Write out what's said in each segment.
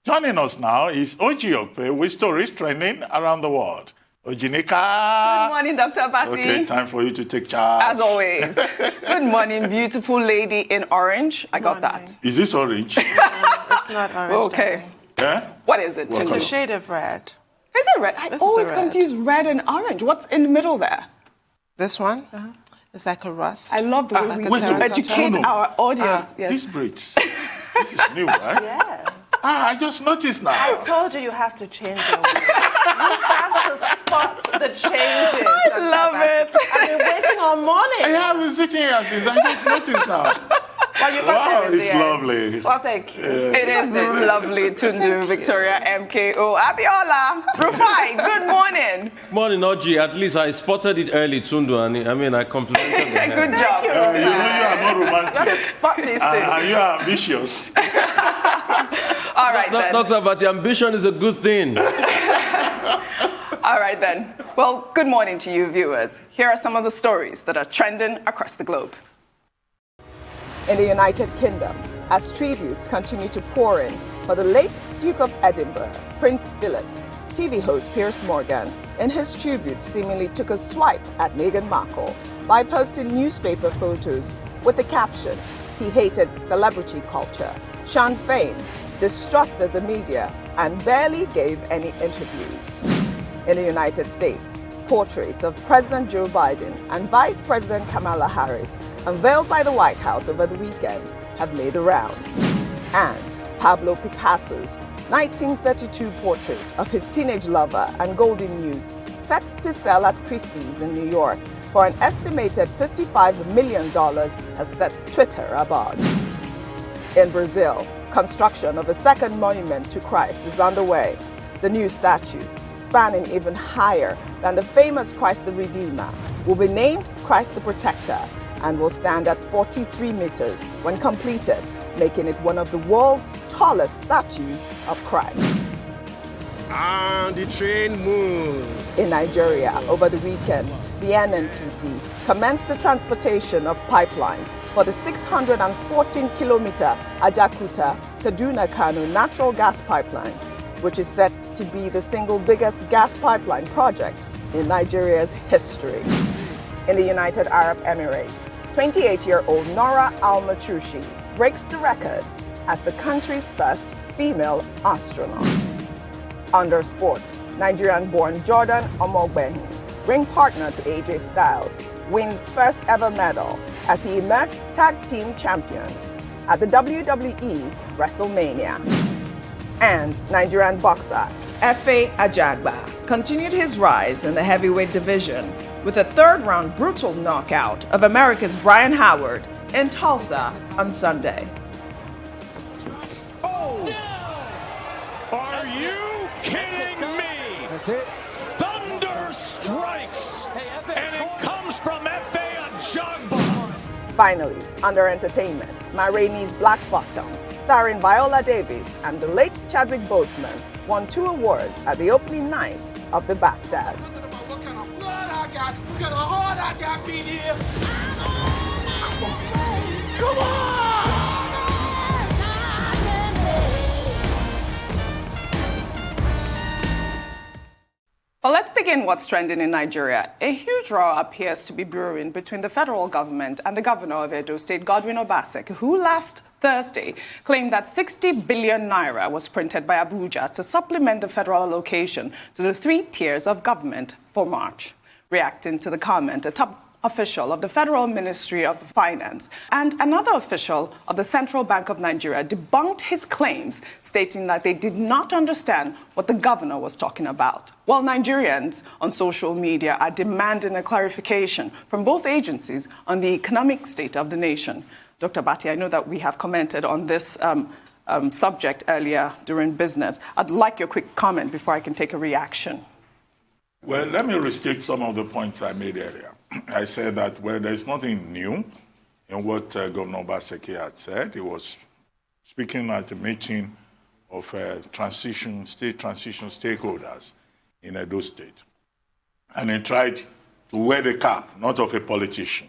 Joining us now is Oji Okpe with stories trending around the world. Ojinika. Good morning, Dr. Abati. Okay, time for you to take charge. As always. Good morning, beautiful lady in orange. I got that. Is this orange? It's not orange. Okay. Yeah? What is it? It's a shade of red. Is it red? I always confuse red and orange. What's in the middle there? This one? It's like a rust. I love the way we educate our audience. Yes. These braids. This is new, right? Yeah. I just noticed now. I told you have to change your way. You have to spot the changes. I love it. I've been waiting all morning. I was sitting here as this. I just noticed now. Well, you got Wow, it in it's the end. lovely. Well, thank you. It is lovely to do, Victoria MKO. Abiola, Rufai, good morning. Morning, Oji. At least I spotted it early, Tundu. And I mean, I complimented the hair. Good job. You know you are not romantic. You have to spot these things. And you are ambitious. All right, then. Dr. Abati, ambition is a good thing. All right, then. Well, good morning to you, viewers. Here are some of the stories that are trending across the globe. In the United Kingdom, as tributes continue to pour in for the late Duke of Edinburgh, Prince Philip, TV host Piers Morgan, in his tribute, seemingly took a swipe at Meghan Markle by posting newspaper photos with the caption, "He hated celebrity culture." Sean Fain distrusted the media and barely gave any interviews. In the United States, portraits of President Joe Biden and Vice President Kamala Harris, unveiled by the White House over the weekend, have made the rounds. And Pablo Picasso's 1932 portrait of his teenage lover and golden muse, set to sell at Christie's in New York for an estimated $55 million, has set Twitter abuzz. In Brazil, construction of a second monument to Christ is underway. The new statue, spanning even higher than the famous Christ the Redeemer, will be named Christ the Protector and will stand at 43 meters when completed, making it one of the world's tallest statues of Christ. And the train moves. In Nigeria, over the weekend, the NNPC commenced the transportation of pipeline for the 614-kilometer Ajakuta-Kaduna-Kano natural gas pipeline, which is set to be the single biggest gas pipeline project in Nigeria's history. In the United Arab Emirates, 28-year-old Nora Al-Matrushi breaks the record as the country's first female astronaut. Under sports, Nigerian-born Jordan Omogbehin, ring partner to AJ Styles, wins first ever medal as he emerged tag team champion at the WWE WrestleMania. And Nigerian boxer Efe Ajagba continued his rise in the heavyweight division with a third-round brutal knockout of America's Brian Howard in Tulsa on Sunday. Oh! Are you kidding me? That's it. Thunder strikes, and it comes from Efe Ajagba. Finally, under entertainment, Ma Rainey's Black Bottom, starring Viola Davis and the late Chadwick Boseman, won 2 awards at the opening night of the BAFTAs. What kind of blood I got? What kind of heart I got beat here? Come on! Well, let's begin what's trending in Nigeria. A huge row appears to be brewing between the federal government and the Governor of Edo State, Godwin Obaseki, who last Thursday claimed that 60 billion naira was printed by Abuja to supplement the federal allocation to the 3 tiers of government for March. Reacting to the comment, a top official of the Federal Ministry of Finance and another official of the Central Bank of Nigeria debunked his claims, stating that they did not understand what the governor was talking about. While Nigerians on social media are demanding a clarification from both agencies on the economic state of the nation. Dr. Bati, I know that we have commented on this subject earlier during business. I'd like your quick comment before I can take a reaction. Well, let me restrict some of the points I made earlier. I said that, well, there's nothing new in what Governor Obaseki had said. He was speaking at a meeting of state transition stakeholders in Edo State. And he tried to wear the cap, not of a politician,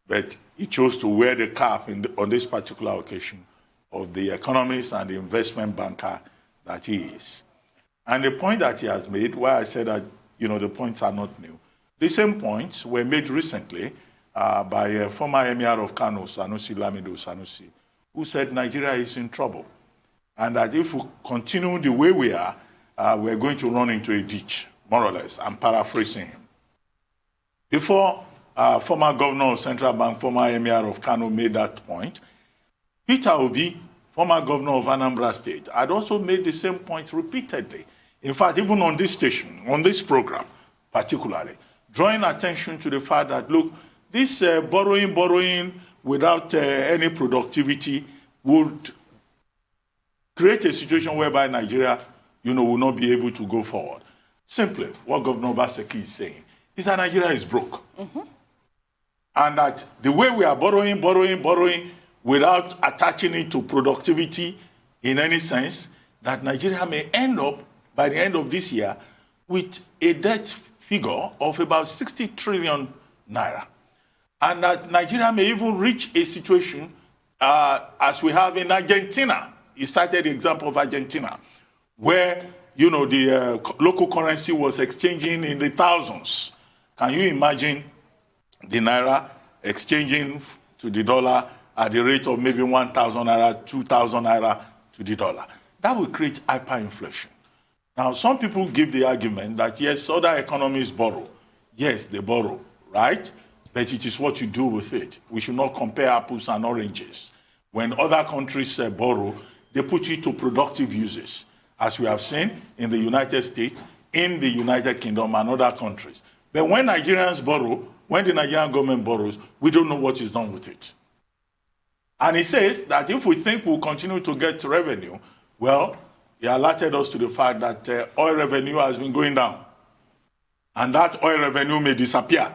but he chose to wear the cap on this particular occasion of the economist and the investment banker that he is. And the point that he has made, why I said that, the points are not new, the same points were made recently by former Emir of Kano, Sanusi Lamido Sanusi, who said Nigeria is in trouble. And that if we continue the way we are, we're going to run into a ditch, more or less. I'm paraphrasing him. Before former governor of Central Bank, former Emir of Kano made that point, Peter Obi, former governor of Anambra State, had also made the same point repeatedly. In fact, even on this station, on this program particularly, drawing attention to the fact that, look, this borrowing without any productivity would create a situation whereby Nigeria, will not be able to go forward. Simply, what Governor Obaseki is saying is that Nigeria is broke. Mm-hmm. And that the way we are borrowing without attaching it to productivity in any sense, that Nigeria may end up, by the end of this year, with a debt figure of about 60 trillion naira. And that Nigeria may even reach a situation as we have in Argentina. He cited the example of Argentina, where, the local currency was exchanging in the thousands. Can you imagine the naira exchanging to the dollar at the rate of maybe 1,000 naira, 2,000 naira to the dollar? That will create hyperinflation. Now, some people give the argument that, yes, other economies borrow. Yes, they borrow, right? But it is what you do with it. We should not compare apples and oranges. When other countries borrow, they put it to productive uses, as we have seen in the United States, in the United Kingdom, and other countries. But when Nigerians borrow, when the Nigerian government borrows, we don't know what is done with it. And he says that if we think we'll continue to get revenue, well, he alerted us to the fact that oil revenue has been going down. And that oil revenue may disappear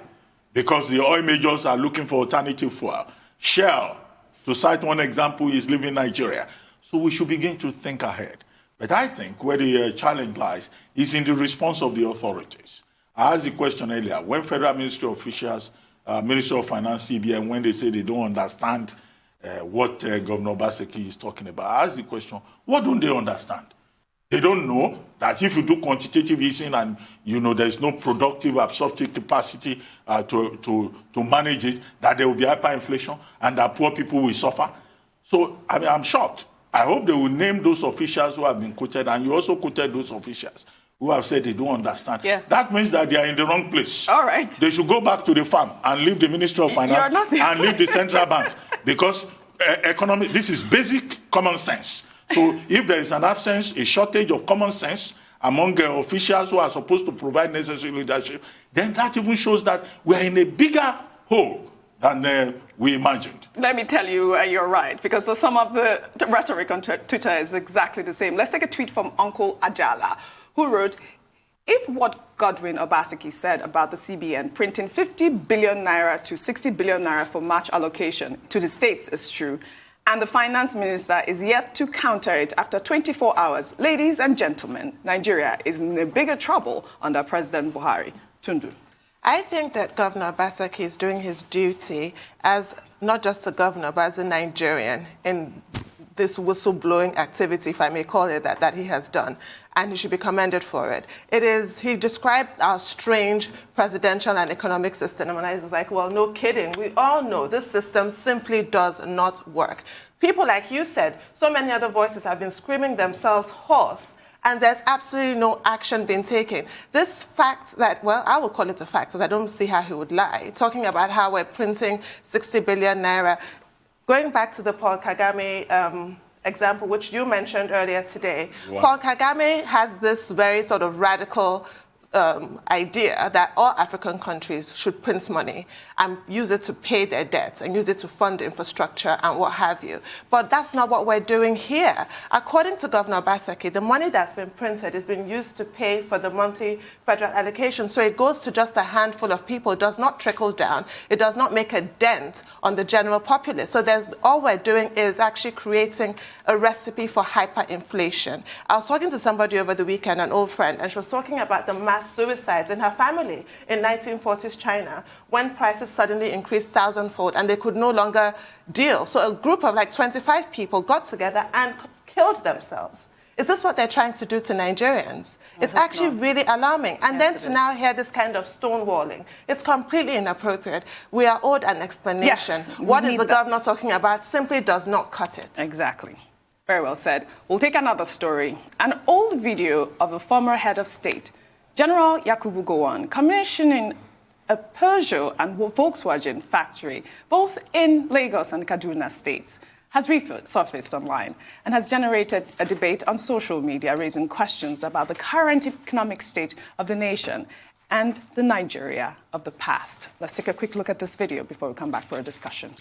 because the oil majors are looking for alternative fuel. Shell, to cite one example, is leaving Nigeria. So we should begin to think ahead. But I think where the challenge lies is in the response of the authorities. I asked the question earlier, when federal ministry officials, Ministry of Finance, CBN, when they say they don't understand what Governor Obaseki is talking about, I asked the question, what don't they understand? They don't know that if you do quantitative easing and there's no productive absorptive capacity to manage it, that there will be hyperinflation and that poor people will suffer. So I'm shocked. I hope they will name those officials who have been quoted, and you also quoted those officials who have said they don't understand. Yeah. That means that they are in the wrong place. All right. They should go back to the farm and leave the Ministry of Finance and leave the central bank, because this is basic common sense. So if there is an absence, a shortage of common sense among officials who are supposed to provide necessary leadership, then that even shows that we are in a bigger hole than we imagined. Let me tell you, you're right, because some of the rhetoric on Twitter is exactly the same. Let's take a tweet from Uncle Ajala, who wrote, if what Godwin Obaseki said about the CBN printing 50 billion naira to 60 billion naira for March allocation to the states is true, and the finance minister is yet to counter it after 24 hours, ladies and gentlemen, Nigeria is in a bigger trouble under President Buhari. Tundu. I think that Governor Obaseki is doing his duty as not just a governor, but as a Nigerian in this whistleblowing activity, if I may call it that he has done. And he should be commended for it. He described our strange presidential and economic system. And I was like, well, no kidding. We all know this system simply does not work. People, like you said, so many other voices have been screaming themselves hoarse, and there's absolutely no action being taken. This fact that, well, I would call it a fact, because I don't see how he would lie, talking about how we're printing 60 billion naira, going back to the Paul Kagame example, which you mentioned earlier today. Wow. Paul Kagame has this very sort of radical idea that all African countries should print money and use it to pay their debts and use it to fund infrastructure and what have you. But that's not what we're doing here. According to Governor Obaseki, the money that's been printed is being used to pay for the monthly federal allocation. So it goes to just a handful of people. It does not trickle down. It does not make a dent on the general populace. So all we're doing is actually creating a recipe for hyperinflation. I was talking to somebody over the weekend, an old friend, and she was talking about the mass suicides in her family in 1940s China, when prices suddenly increased thousandfold and they could no longer deal. So a group of like 25 people got together and killed themselves. Is this what they're trying to do to Nigerians? It's actually really alarming. And then to now hear this kind of stonewalling, it's completely inappropriate. We are owed an explanation. Yes, what is the governor talking about simply does not cut it. Exactly. Very well said. We'll take another story. An old video of a former head of state, General Yakubu Gowon, commissioning a Peugeot and Volkswagen factory, both in Lagos and Kaduna states, has resurfaced online and has generated a debate on social media, raising questions about the current economic state of the nation and the Nigeria of the past. Let's take a quick look at this video before we come back for a discussion.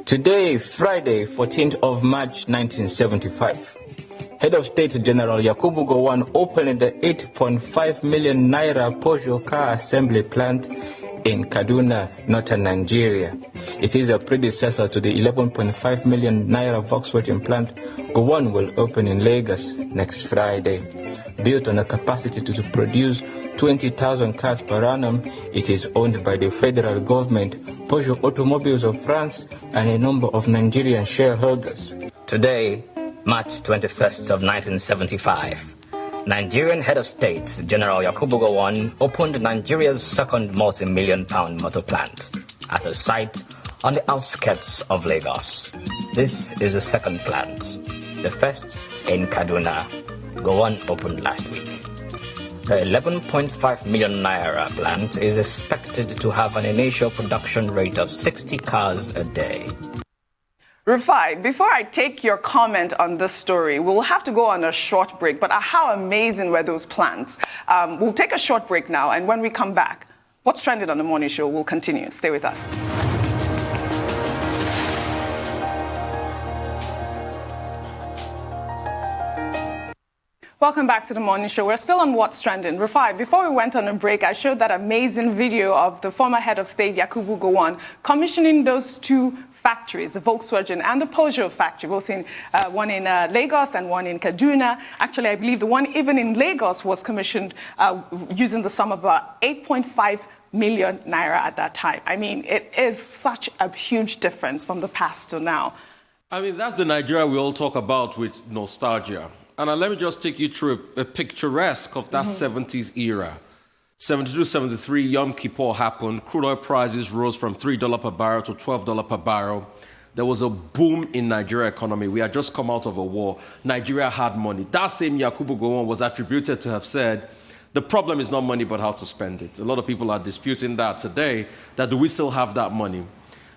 Today, Friday, 14th of March, 1975, Head of State General Yakubu Gowon opened the 8.5 million naira Peugeot car assembly plant in Kaduna, northern Nigeria. It is a predecessor to the 11.5 million naira Volkswagen plant Gowon will open in Lagos next Friday. Built on a capacity to produce 20,000 cars per annum, it is owned by the federal government, Peugeot Automobiles of France, and a number of Nigerian shareholders. Today, March 21st of 1975, Nigerian head of state, General Yakubu Gowon, opened Nigeria's second multi-million-pound motor plant at a site on the outskirts of Lagos. This is the second plant. The first in Kaduna. Gowon opened last week. The 11.5 million naira plant is expected to have an initial production rate of 60 cars a day. Rufai, before I take your comment on this story, we'll have to go on a short break, but how amazing were those plants? We'll take a short break now, and when we come back, What's Trending on the Morning Show will continue. Stay with us. Welcome back to the Morning Show. We're still on What's Trending. Rufai, before we went on a break, I showed that amazing video of the former head of state, Yakubu Gowon, commissioning those two factories, the Volkswagen and the Peugeot factory, both in one in Lagos and one in Kaduna. Actually, I believe the one even in Lagos was commissioned using the sum of about 8.5 million naira at that time. I mean, it is such a huge difference from the past to now. I mean, that's the Nigeria we all talk about with nostalgia. And let me just take you through a picturesque of that 70s era. 72, 73, Yom Kippur happened. Crude oil prices rose from $3 per barrel to $12 per barrel. There was a boom in Nigeria economy. We had just come out of a war. Nigeria had money. That same Yakubu Gowon was attributed to have said, the problem is not money, but how to spend it. A lot of people are disputing that today, that do we still have that money?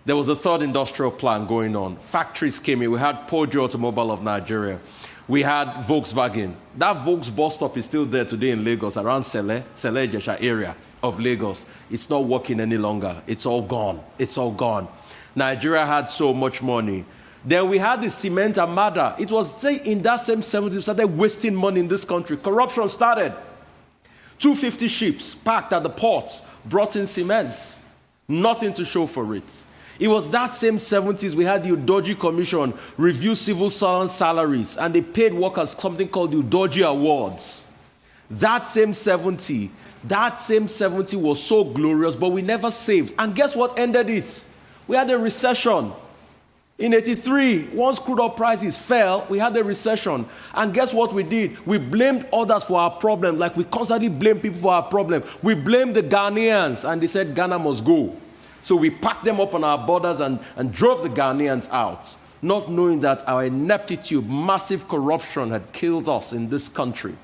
There was a third industrial plan going on. Factories came in. We had Peugeot Automobile of Nigeria. We had Volkswagen. That Volks bus stop is still there today in Lagos, around Sele Jesha area of Lagos. It's not working any longer. It's all gone. It's all gone. Nigeria had so much money. Then we had the cement armada. It was in that same 70s, we started wasting money in this country. Corruption started. 250 ships parked at the ports, brought in cement. Nothing to show for it. It was that same 70s we had the Udoji Commission review civil servant salaries, and they paid workers something called the Udoji Awards. That same 70 was so glorious, but we never saved. And guess what ended it? We had a recession. In 83, once crude oil prices fell, we had a recession. And guess what we did? We blamed others for our problem, like we constantly blame people for our problem. We blamed the Ghanaians, and they said Ghana must go. So we packed them up on our borders and drove the Ghanaians out, not knowing that our ineptitude, massive corruption had killed us in this country.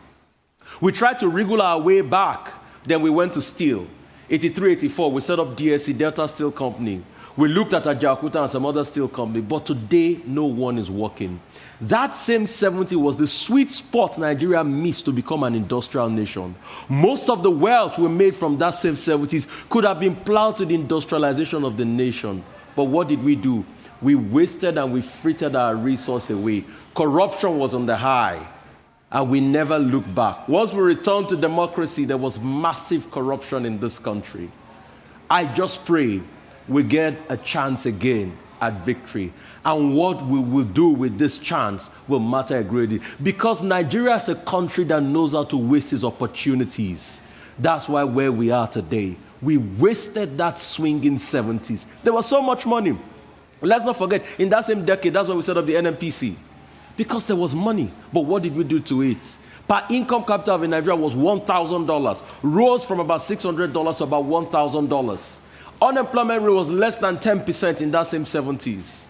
We tried to wriggle our way back. Then we went to steel. 83, 84, we set up DSC, Delta Steel Company. We looked at Ajaokuta and some other steel company, but today no one is working. That same 70 was the sweet spot Nigeria missed to become an industrial nation. Most of the wealth we made from that same 70s could have been plowed to the industrialization of the nation. But what did we do? We wasted and we frittered our resource away. Corruption was on the high, and we never looked back. Once we returned to democracy, there was massive corruption in this country. I just pray we get a chance again at victory. And what we will do with this chance will matter a great deal. Because Nigeria is a country that knows how to waste its opportunities. That's why where we are today, we wasted that swinging 70s. There was so much money. Let's not forget, in that same decade, that's when we set up the NMPC. Because there was money. But what did we do to it? Per income capital in Nigeria was $1,000, rose from about $600 to about $1,000. Unemployment rate was less than 10% in that same 70s.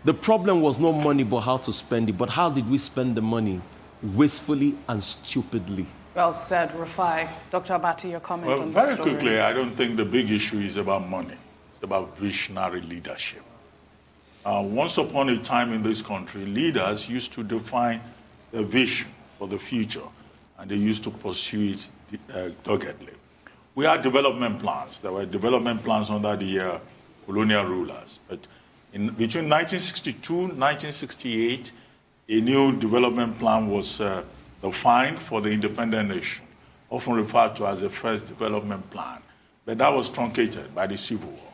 The problem was no money, but how to spend it. But how did we spend the money? Wastefully and stupidly. Well said, Rufai. Dr. Abati, your comment on this very story. quickly, I don't think the big issue is about money. It's about visionary leadership. Once upon a time in this country, leaders used to define a vision for the future, and they used to pursue it doggedly. We had development plans. There were development plans under the colonial rulers. But between 1962 and 1968, a new development plan was defined for the independent nation, often referred to as the first development plan. But that was truncated by the Civil War.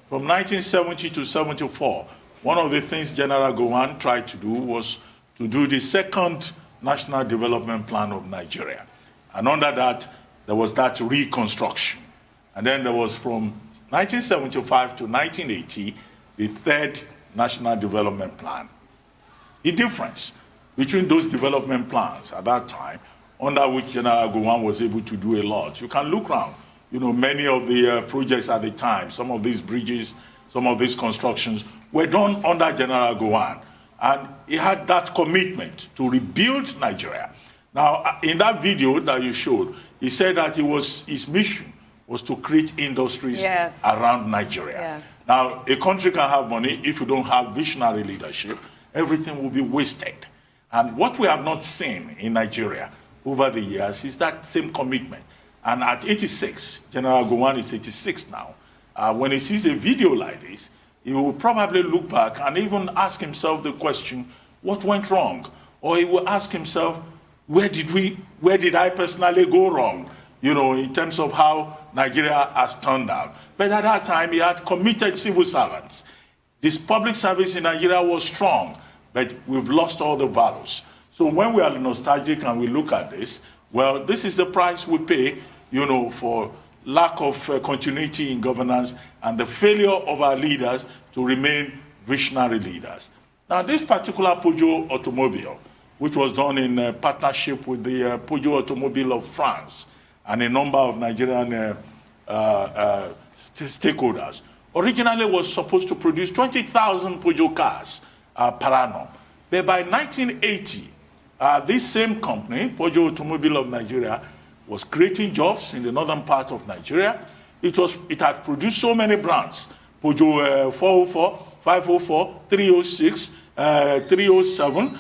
From 1970 to 74, one of the things General Gowon tried to do was to do the second National Development Plan of Nigeria. And under that, there was that reconstruction. And then there was from 1975 to 1980, the third National Development Plan. The difference between those development plans at that time, under which General Gowon was able to do a lot, you can look around. You know, many of the projects at the time, some of these bridges, some of these constructions were done under General Gowon. And he had that commitment to rebuild Nigeria. Now, in that video that you showed, he said that his mission was to create industries around Nigeria. Yes. Now, a country can have money if you don't have visionary leadership. Everything will be wasted. And what we have not seen in Nigeria over the years is that same commitment. And at 86, General Gowon is 86 now, when he sees a video like this, he will probably look back and even ask himself the question, what went wrong? Or he will ask himself, where did I personally go wrong? You know, in terms of how Nigeria has turned out. But at that time, he had committed civil servants. This public service in Nigeria was strong, but we've lost all the values. So when we are nostalgic and we look at this, well, this is the price we pay, you know, for lack of continuity in governance and the failure of our leaders to remain visionary leaders. Now, this particular Peugeot automobile, which was done in partnership with the Peugeot Automobile of France and a number of Nigerian stakeholders, originally was supposed to produce 20,000 Peugeot cars per annum. But by 1980, this same company, Peugeot Automobile of Nigeria, was creating jobs in the northern part of Nigeria. It had produced so many brands, Peugeot 404, 504, 306, 307.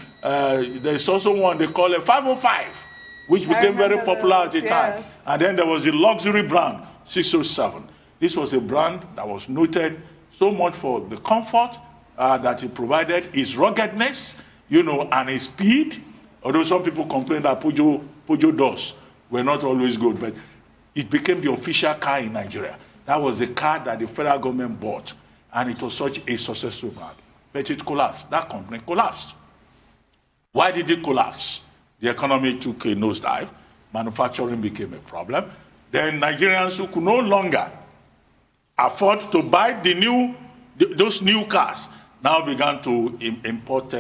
There's also one they call it 505, which became very popular at the time. And then there was the luxury brand, 607. This was a brand that was noted so much for the comfort that it provided, its ruggedness, you know, and its speed. Although some people complain that Peugeot doors were not always good, but it became the official car in Nigeria. That was the car that the federal government bought, and it was such a successful brand. But it collapsed. That company collapsed. Why did it collapse? The economy took a nosedive. Manufacturing became a problem. Then Nigerians who could no longer afford to buy those new cars now began to import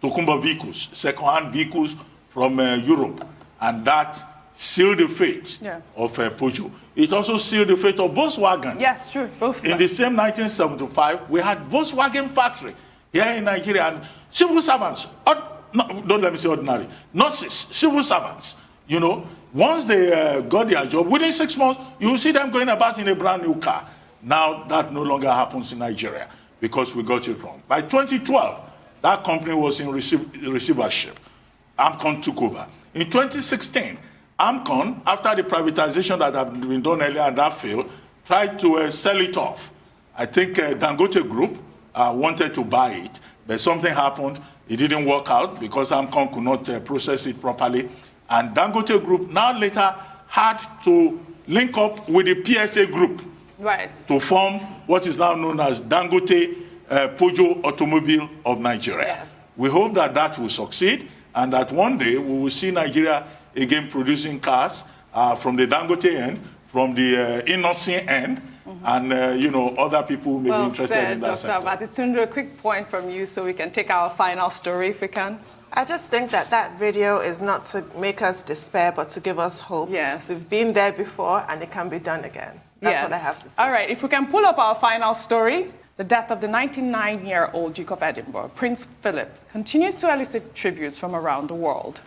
Tokumba vehicles, second-hand vehicles from Europe, and that sealed the fate of Peugeot. It also sealed the fate of Volkswagen. Yes, true, both. In the same 1975, we had Volkswagen factory here in Nigeria, and civil servants, don't let me say ordinary, nurses, civil servants, you know, once they got their job, within 6 months, you will see them going about in a brand new car. Now that no longer happens in Nigeria because we got it wrong. By 2012, that company was in receivership. Amcon took over. In 2016, Amcon, after the privatization that had been done earlier and that failed, tried to sell it off. I think Dangote Group wanted to buy it, but something happened. It didn't work out because Amcon could not process it properly. And Dangote Group now later had to link up with the PSA Group to form what is now known as Dangote Peugeot Automobile of Nigeria. Yes. We hope that that will succeed and that one day we will see Nigeria again producing cars from the Dangote end, from the Innocent end, And, other people may be interested in that sector. Dr. Tundu, a quick point from you so we can take our final story if we can. I just think that video is not to make us despair, but to give us hope. Yes. We've been there before, and it can be done again. That's what I have to say. All right, if we can pull up our final story. The death of the 99-year-old Duke of Edinburgh, Prince Philip, continues to elicit tributes from around the world.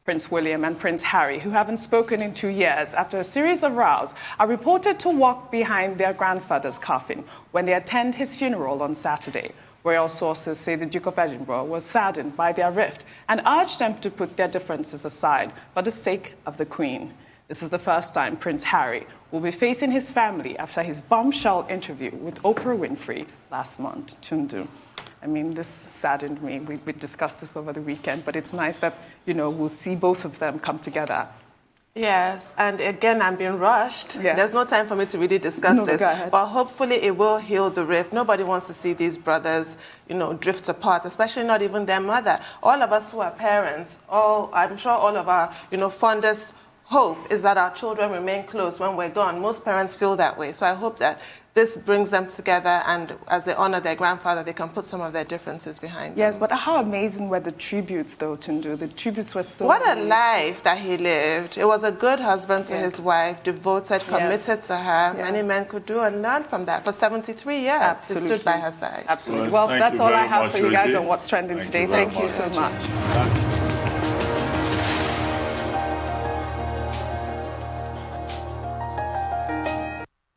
Prince William and Prince Harry, who haven't spoken in 2 years after a series of rows, are reported to walk behind their grandfather's coffin when they attend his funeral on Saturday. Royal sources say the Duke of Edinburgh was saddened by their rift and urged them to put their differences aside for the sake of the Queen. This is the first time Prince Harry will be facing his family after his bombshell interview with Oprah Winfrey last month. Tundu. I mean, this saddened me. We discussed this over the weekend, but it's nice that, we'll see both of them come together. Yes, and again, I'm being rushed. Yes. There's no time for me to really discuss this, go ahead. but hopefully it will heal the rift. Nobody wants to see these brothers, drift apart, especially not even their mother. All of us who are parents, I'm sure all of our, fondest hope is that our children remain close when we're gone. Most parents feel that way, so I hope that this brings them together, and as they honor their grandfather, they can put some of their differences behind them. Yes, but how amazing were the tributes, though, Tundu? The tributes were so What amazing. a life that he lived. It was a good husband to his wife, devoted, committed to her. Yeah. Many men could do and learn from that. For 73 years, Absolutely. he stood by her side. Absolutely. Well, Thank that's you all very I have much, for you guys Rosie. on What's Trending today. Very Thank you so much.